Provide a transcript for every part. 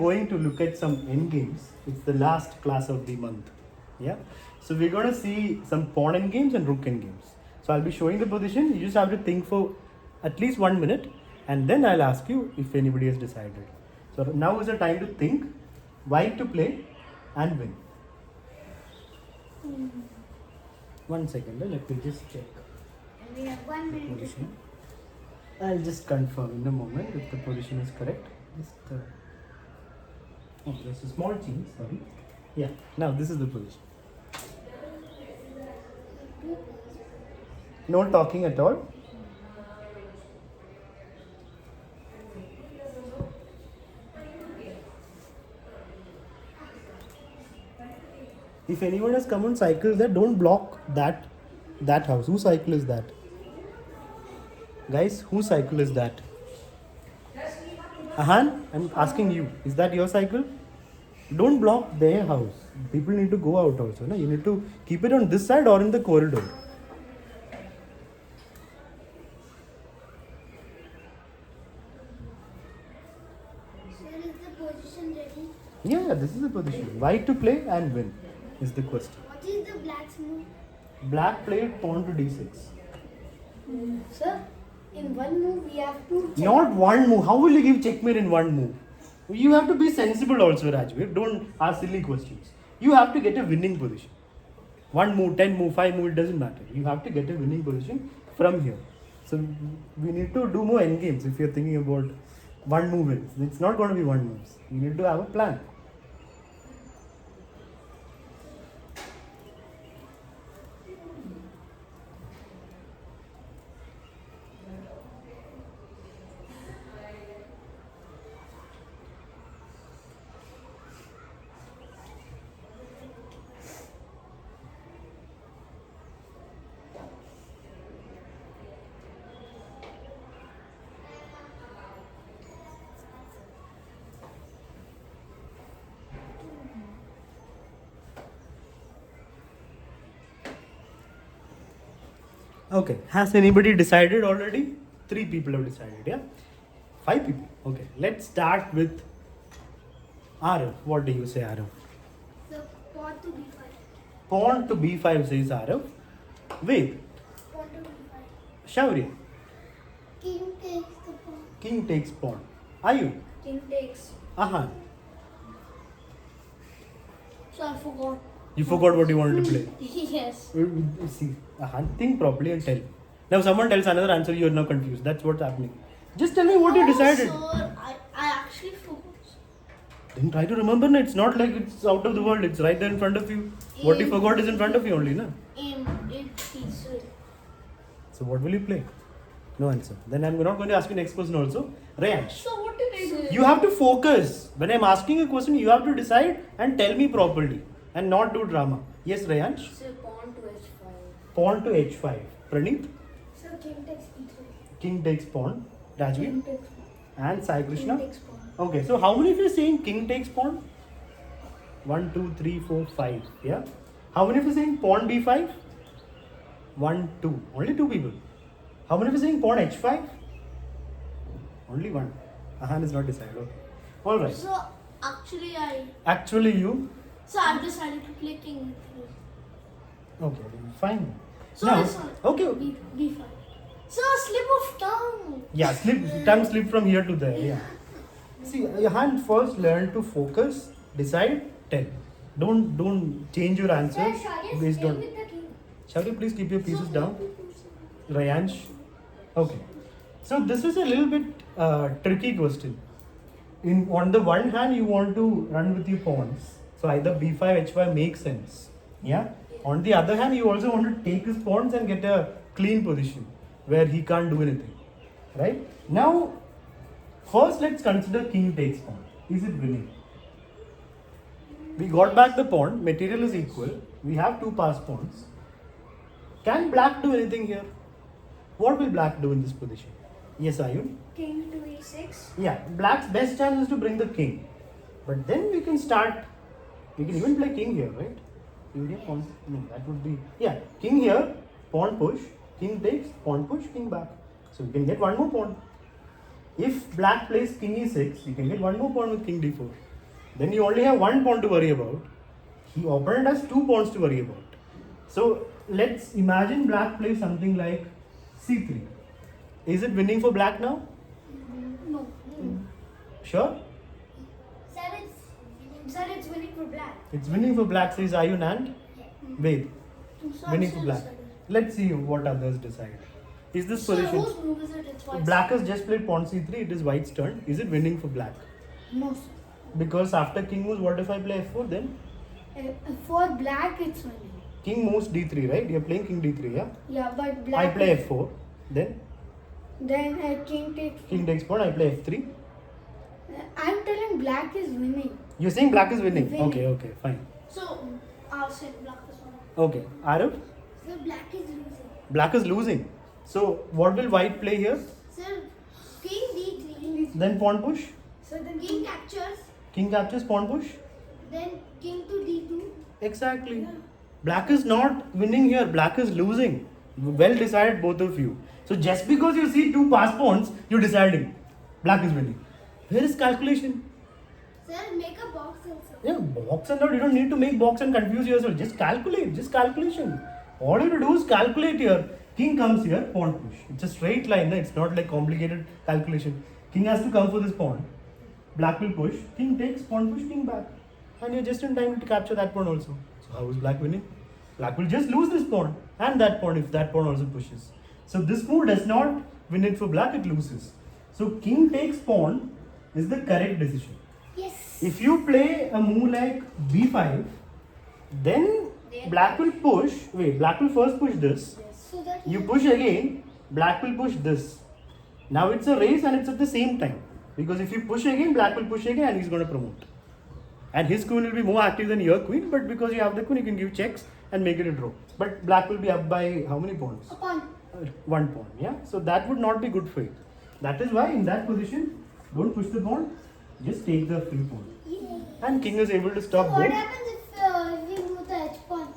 Going to look at some endgames. It's the last class of the month. Yeah. So we're going to see some pawn endgames and rook endgames. So I'll be showing the position. You just have to think for at least 1 minute, and then I'll ask you if anybody has decided. So now is the time to think, white to play, and win. 1 second. Let me just check. And we have 1 minute. Position. I'll just confirm in a moment if the position is correct. Just oh, there's a small change. Sorry. Yeah. Now this is the position. No talking at all. If anyone has come on cycles, that don't block that house. Whose cycle is that? Guys, whose cycle is that? Ahan, I'm asking you. Is that your cycle? Don't block their house. People need to go out also. No? You need to keep it on this side or in the corridor. Sir, is the position ready? Yeah, this is the position. White to play and win is the question. What is the black's move? Black played pawn to d6. Sir, in one move we have to check. Not one move. How will you give checkmate in one move? You have to be sensible also, Rajveer. Don't ask silly questions. You have to get a winning position. 1 move, 10 move, 5 move, it doesn't matter. You have to get a winning position from here. So we need to do more endgames if you're thinking about 1 move wins. It's not going to be 1 moves. You need to have a plan. Okay, has anybody decided already? 3 people have decided, yeah? 5 people. Okay, let's start with Arav. What do you say, Arav? The pawn to b5. Pawn to b5 says Arav. Wait, Pawn to b5. Shaurya. King takes the pawn. King takes pawn. Ayu. King takes. Ahan. So I forgot. You forgot what you wanted to play. Yes. See, Ahan, think properly and tell. Now someone tells another answer, you are now confused. That's what's happening. Just tell me what you decided. Sir, I actually forgot. Then try to remember, na. It's not like it's out of the world. It's right there in front of you. What you forgot is in front of you only, na? It pieces. So what will you play? No answer. Then I'm not going to ask you next question also. Rayansh. So what did I do? You have to focus. When I'm asking a question, you have to decide and tell me properly. And not do drama. Yes, Rayansh? So pawn to h5. Pawn to h5. Praneeth? So king takes e3. King takes pawn. Rajveer? King takes pawn. And Sai Krishna? King takes pawn. Okay, so how many of you are saying king takes pawn? 1, 2, 3, 4, 5. Yeah? How many of you are saying pawn b5? 1, 2. Only 2 people. How many of you are saying pawn h5? Only 1. Ahan is not decided. Okay. Alright. So actually Actually you? So I've decided to play king e3. Okay, fine. So Now, this one. okay. b5. So slip of tongue. Yeah, tongue slip from here to there. Yeah. See, your hand first learn to focus, decide, tell. Don't change your answer based on. Shaurya, please keep your pieces down. Rayansh. Okay. So this is a little bit tricky question. On the one hand, you want to run with your pawns. So either b5, h5 makes sense. Yeah. On the other hand, you also want to take his pawns and get a clean position where he can't do anything. Right? Now, first let's consider king takes pawn. Is it winning? We got back the pawn. Material is equal. We have 2 passed pawns. Can black do anything here? What will black do in this position? Yes, Ayun? King to e6. Yeah, black's best chance is to bring the king. But then we can start. We can even play king here, right? Pawn. No, that would be. Yeah, king here, pawn push, king takes, pawn push, king back. So we can get one more pawn. If black plays king e6, you can get one more pawn with king d4. Then you only have one pawn to worry about. He opponent has 2 pawns to worry about. So let's imagine black plays something like c3. Is it winning for black now? No. Sure? Sir, it's winning for black. It's winning for black, says Ayun and Ved. Winning for black. Let's see what others decide. Is this Sir, position? whose move is it? It's white. Black has just played pawn c3. It is white's turn. Is it winning for black? No, sir. Because after king moves, what if I play f4 then? For black, it's winning. King moves d3, right? You're playing king d3, yeah? Yeah, but black. I play f4. Then Then king takes. king takes pawn. I play f3. I'm telling black is winning. You're saying black is winning? Winning. Okay, fine. So, I'll say black is winning. Okay, Arab? So, black is losing. Black is losing. So, what will white play here? Sir, king d3. Then pawn push. So, the king captures. King captures, pawn push. Then king to d2. Exactly. Black is not winning here. Black is losing. Well decided, both of you. So, just because you see 2 pass pawns, you're deciding black is winning. Where is calculation? Sir, make a box also. Yeah, box and all. You don't need to make box and confuse yourself. Just calculate. Just calculation. All you have to do is calculate here. King comes here, pawn push. It's a straight line. It's not like complicated calculation. King has to come for this pawn. Black will push. King takes, pawn push, king back. And you're just in time to capture that pawn also. So how is black winning? Black will just lose this pawn and that pawn if that pawn also pushes. So this move does not win it for black, it loses. So king takes pawn is the correct decision. Yes. If you play a move like b5, then black will push. Wait, black will first push this. So that You push again, black will push this. Now it's a race and it's at the same time. Because if you push again, black will push again and he's going to promote. And his queen will be more active than your queen, but because you have the queen, you can give checks and make it a draw. But black will be up by how many pawns? a pawn. 1 pawn, yeah? So that would not be good for you. That is why in that position, don't push the pawn, just take the free pawn. And king is able to stop What both. happens if we move the h pawn?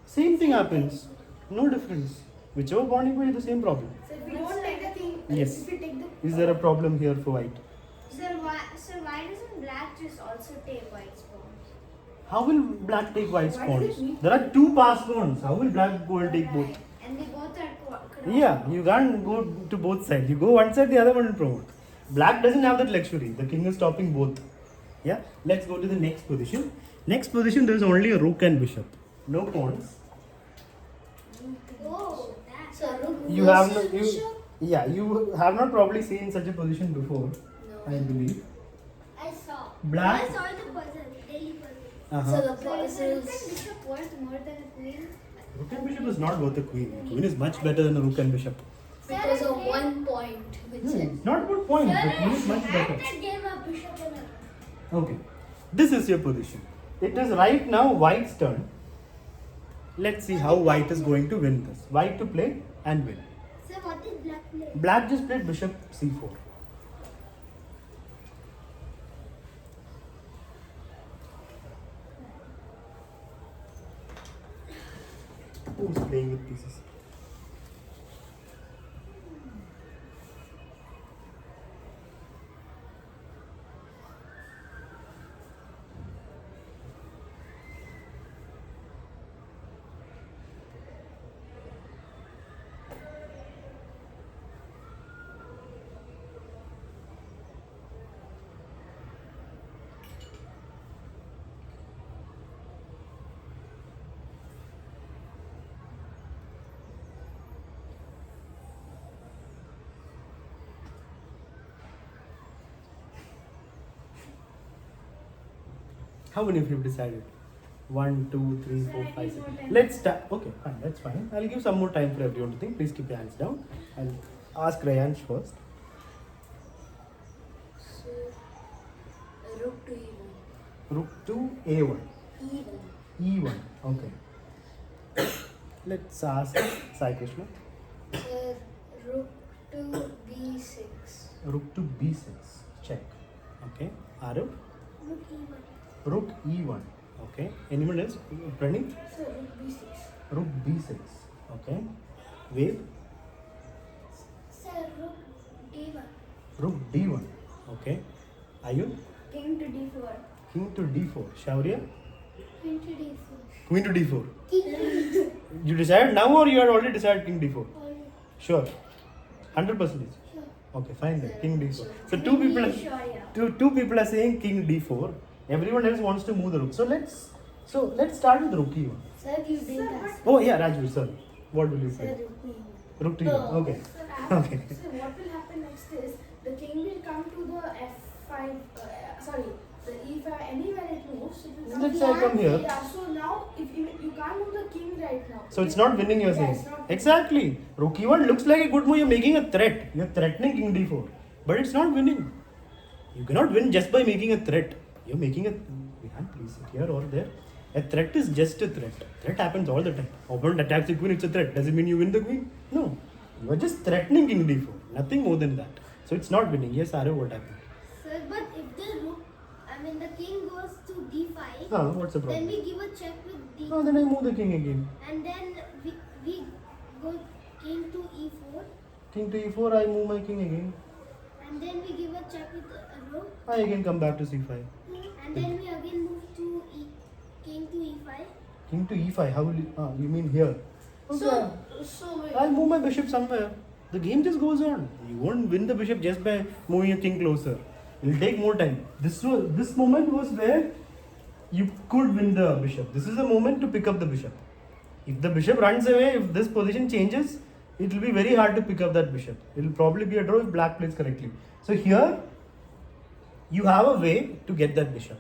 Same thing happens. No difference. Whichever pawn you play, the same problem. So if we don't take the king, Yes. if we take the Is there a problem here for white? Sir, why doesn't black just also take white's pawns? How will black take white's Why does it pawns? need- There are 2 pass pawns. How will black go and take both? And they both are Yeah, you can't go to both sides. You go one side, the other one will promote. Black doesn't have that luxury. The king is stopping both. Yeah, let's go to the next position. Next position, there is only a rook and bishop. No pawns. Oh, that's so rook You have no, versus you, bishop? yeah, you have not probably seen such a position before. No. I believe. I saw. Black- I saw the puzzle, daily puzzle. Uh-huh. So the puzzle is bishop worth more than a queen? Rook and bishop is not worth a queen. Queen is much better than a rook and bishop. Because of 1 point. No, it's not about point. The queen is much better. That gave a bishop and a Okay, this is your position. It is right now white's turn. Let's see how white is going to win this. White to play and win. So what did black play? Black just played bishop c4. Who's playing with pieces? How many of you have decided? 1, 2, 3, 4, 5, 6. Let's start. Okay, fine, that's fine. I'll give some more time for everyone to think. Please keep your hands down. I'll ask Rayansh first. So, rook to e1. Rook to a1. E1. e1. Okay. Let's ask Sai Krishna. Sir, rook to b6. Rook to b6. Check. Okay. Arav. Rook e1. Rook e1. Okay. Anyone else? Pranit? Sir, rook b6. Rook b6. Okay. Ved? Sir, rook d1. Rook d1. Okay. Ayun? King to d4. King to d4. Shaurya? Queen to d4. Queen to d4. King to d4. You decided now or you had already decided king d4? Sure. 100%. Sure. Okay, fine then. King d4. So two people are saying king d4. Everyone else wants to move the rook. So let's start with rook e1. Sir, you didn't ask. Oh yeah, Rajveer, sorry. What will you Sir, play? rook Rook e1. to e1. Okay. Okay. So what will happen next is the king will come to the f5, the e5, anywhere it moves. It will come Let's say I come here. Yeah, so now if you can't move the king right now. So it's not winning, you're Yeah, saying? it's not winning. Exactly. Rook e1 looks like a good move. You're making a threat. You're threatening king d4. But it's not winning. You cannot win just by making a threat. You're making a... We can't please sit here or there. A threat is just a threat. Threat happens all the time. Opponent attacks the queen, it's a threat. Does it mean you win the queen? No. You are just threatening king d4. Nothing more than that. So it's not winning. Yes, Arav, what happened? Sir, but if the king goes to d5, What's the then problem? we give a check with d4. Oh, then I move the king again. And then we go king to e4. King to e4, I move my king again. And then we give a check with a rook. I again come back to c5. And then we again move to king to e5. King to e5, how will you... you mean here? Okay. So wait. I'll move my bishop somewhere. The game just goes on. You won't win the bishop just by moving your king closer. It'll take more time. This moment was where you could win the bishop. This is the moment to pick up the bishop. If the bishop runs away, if this position changes, it will be very hard to pick up that bishop. It will probably be a draw if black plays correctly. So here, you have a way to get that bishop.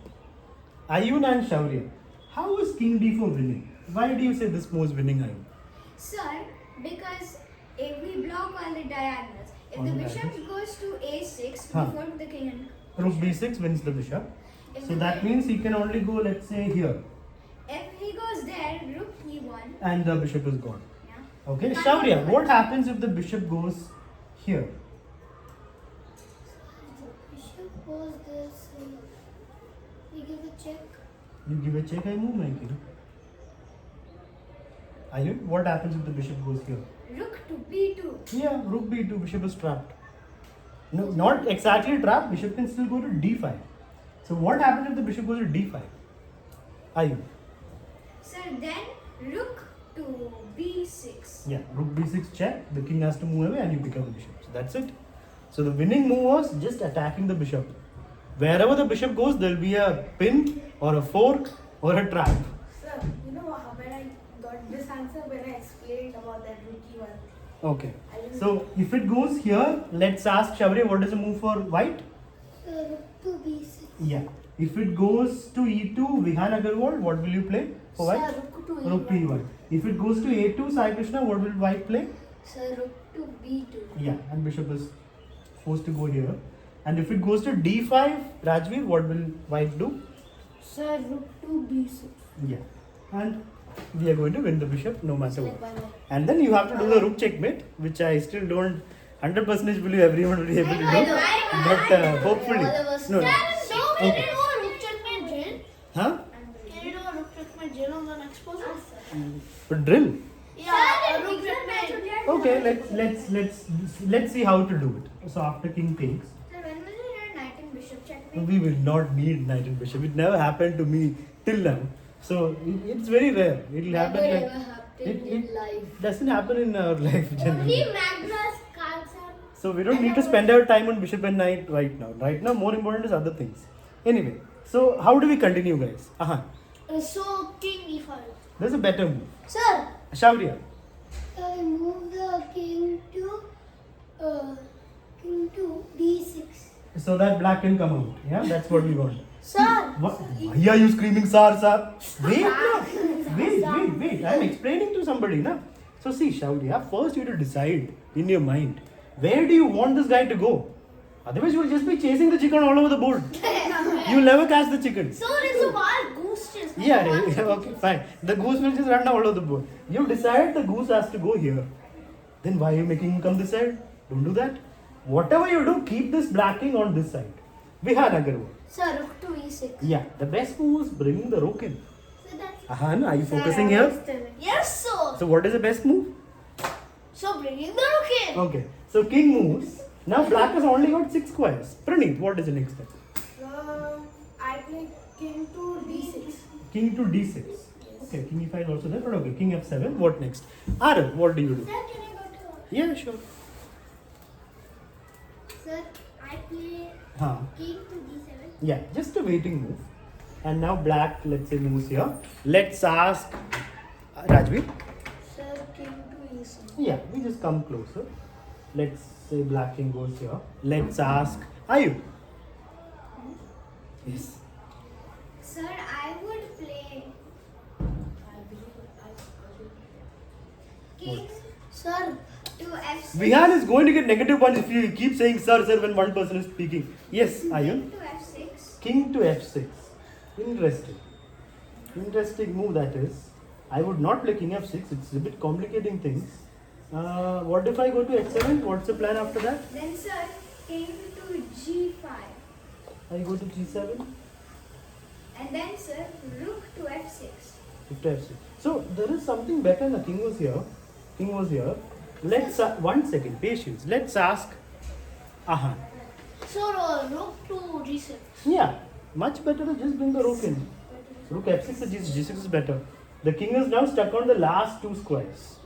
Ayun and Shaurya, how is king d4 winning? Why do you say this move is winning, Ayun? Sir, because if we block all the diagonals, if All the the bishop diagonals? goes to a6 Huh. before the king and Rook b6 wins the bishop. if So the that means he can only go, let's say, here. if he goes there, rook e1. And the bishop is gone. Yeah. Okay, Shaurya, what happens if the bishop goes here? Bishop goes this way. We give a check. You give a check, I move my king. Ayun, what happens if the bishop goes here? Rook to b2. Yeah, rook b2, bishop is trapped. No, not exactly trapped, bishop can still go to d5. So what happens if the bishop goes to d5? Ayun. Sir, then rook to b6. Yeah, rook b6 check, the king has to move away and you pick up the bishop. So that's it. So the winning move was just attacking the bishop. Wherever the bishop goes, there will be a pin or a fork or a trap. Sir, you know when I got this answer when I explained about that rook e1. Okay. So if it goes here, let's ask Shaurya, what is the move for white? Rook to b6. Yeah. If it goes to e2, Vihan Agarwal, what will you play for white? Sir, rook to e1. Rook to e1. If it goes to a2, Sai Krishna, what will white play? Sir, rook to b2. Yeah, and bishop is forced to go here. And if it goes to d5, Rajveer, what will white do? Sir, rook to b6. Yeah. And we are going to win the bishop no matter what. Bye-bye. And then you have to do the rook checkmate, which I still don't 100% believe everyone will be able to do. But hopefully. No. Okay. Huh? Can you do a rook checkmate drill on the next position? But drill. Yeah, a rook checkmate. Okay, let's see how to do it. So after king takes, Sir, when will you learn knight and bishop checkmate? we will not need knight and bishop. It never happened to me till now. So it's very rare. It will happen. Never Like, ever happened it- in it- life. doesn't happen in our life Only generally. Magnus Carlsen. So we don't need to spend our time on bishop and knight right now. Right now, more important is other things. Anyway, so how do we continue, guys? So king e5. There's a better move. Sir, Shaurya. I move the king to b6. So that black can come out. Yeah, that's what we want. Sir, Why are you screaming, sir? Wait, no. Wait. I'm explaining to somebody, na. So see, Shaurya, first you have to decide in your mind, where do you want this guy to go? Otherwise, you will just be chasing the chicken all over the board. You will never catch the chicken. so it's a wild goose chase. Yeah, okay, fine. The goose will just run all over the board. You decide the goose has to go here. Then why are you making him come this side? Don't do that. Whatever you do, keep this black king on this side. Vihan Agarwal. Sir, rook to e6. Yeah, the best move is bringing the rook in. So that's Ahan, are you focusing here? yes, sir. So what is the best move? So bringing the rook in. Okay, so king moves. Now black has only got 6 squares. Praneeth, what is the next step? I play King to D6. King to D6. Okay, King E5 is also there, but okay, King F7. What next? Arav, what do you do? Sir, can I go to? Yeah, sure. Sir, I play Huh. king to d7. Yeah, just a waiting move. And now black, let's say, moves here. Let's ask Rajveer. Sir, king to e7. Yeah, we just come closer. Let's say black king goes here. Let's ask Ayub. Yes. Sir, I would play king. Sir, to f6. Vihan is going to get negative points if you keep saying sir, sir when one person is speaking. Yes, Ayub. King to f6. King to f6. Interesting. Interesting move that is. I would not play king f6. It's a bit complicating things. What if I go to h7? What's the plan after that? Then sir, king to G5. I go to g7. And then sir, rook to F6. To f6. So there is something better. The king was here. King was here. Let's 1 second. Patience. Let's ask Ahan. Sir, rook to g6. Yeah, much better to just bring the rook in. Rook f6 and g6 is better. The king is now stuck on the last 2 squares.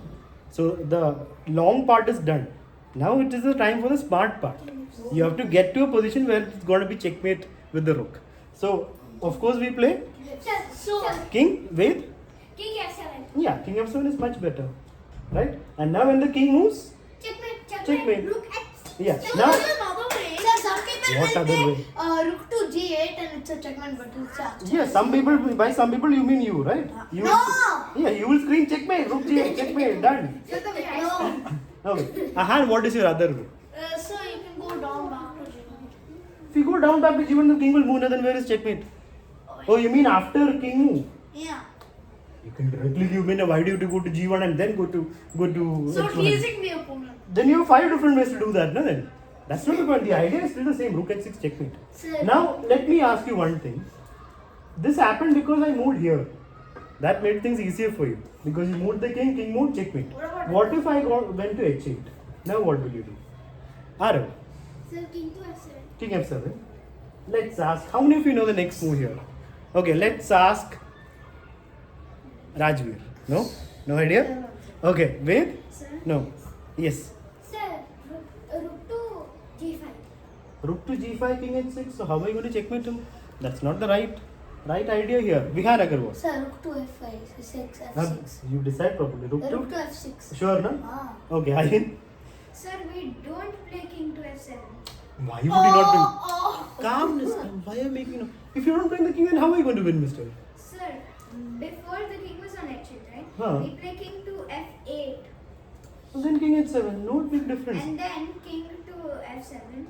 So the long part is done. Now it is the time for the smart part. You have to get to a position where it's going to be checkmate with the rook. So of course we play So, king with, king f7. yeah, king f7 is much better, right? And now when the king moves, Checkmate, Checkmate. Rook x. yeah. Sir, Now there's another way. Sir, some people What will other play way? rook to g8 and it's a checkmate, but it's actually. yeah, some people, by some people you mean you, right? You No! yeah, you will scream checkmate, rook g8, checkmate, done. No. Okay. Ahan, what is your other way? So you can go down back to g1. If you go down back to g1, the king will move, then where is checkmate? Oh, you mean after king move? Yeah. You can directly give me. Why do you have to go to g1 and then go to So h1? teasing the opponent. Then you have 5 different ways to do that, no? Then that's not the point. The idea is still the same. Rook h6 checkmate. Sir. Now let me ask you one thing. This happened because I moved here. That made things easier for you because you moved the king. King moved checkmate. What if I went to h8? Now what will you do? Arav, Sir, king to f7. king f7. Let's ask. How many of you know the next move here? Okay, let's ask Rajveer. No? No idea? Okay, wait. Sir, No. Yes. sir, rook to G5. Rook to g5, king h6. So how are you going to checkmate him? That's not the right idea here. Vihan Agarwal. Sir, rook to f5, 6, Now, f6. you decide properly. Rook Rook to? to f6. Sure, no? Ah. Okay, Ayin. Sir, we don't play king to F7. Why would you not bring? Oh. Calmness. Why are you making? If you don't bring the king, then how are you going to win, mister? Sir, before the king was on H8, right? Huh. We play king to F8 Then king h7. No big difference. and then king to F7.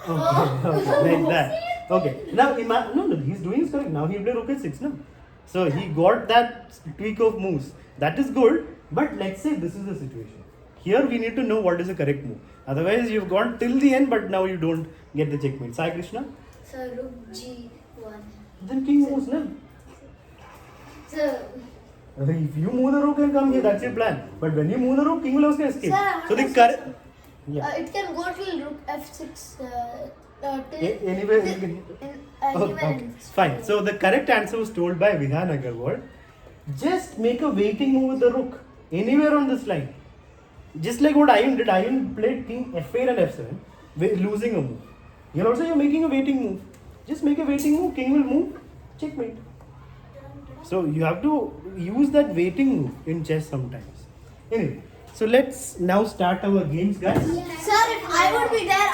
Okay, like that. Okay. Now, no, he's doing is correct. Now he play rook h6, no? So he got that tweak of moves. That is good. But let's say this is the situation. Here we need to know what is the correct move. Otherwise, you've gone till the end, but now you don't get the checkmate. Sai Krishna? Sir, rook g1. Then king moves, no? Sir, If you move the rook and come here, that's your plan. But when you move the rook, king will also escape. Sir, So the correct. Yeah. it can go till rook f6. Till Anyway, anywhere. fine. So the correct answer was told by Vihan Agarwal. Just make a waiting move with the rook anywhere on this line. Just like what Ayun did. Ayun played king f8 and f7, losing a move. Here also you're making a waiting move. Just make a waiting move. King will move. Checkmate. So you have to use that waiting move in chess sometimes. Anyway, so let's now start our games, guys. Sir, if I would be there,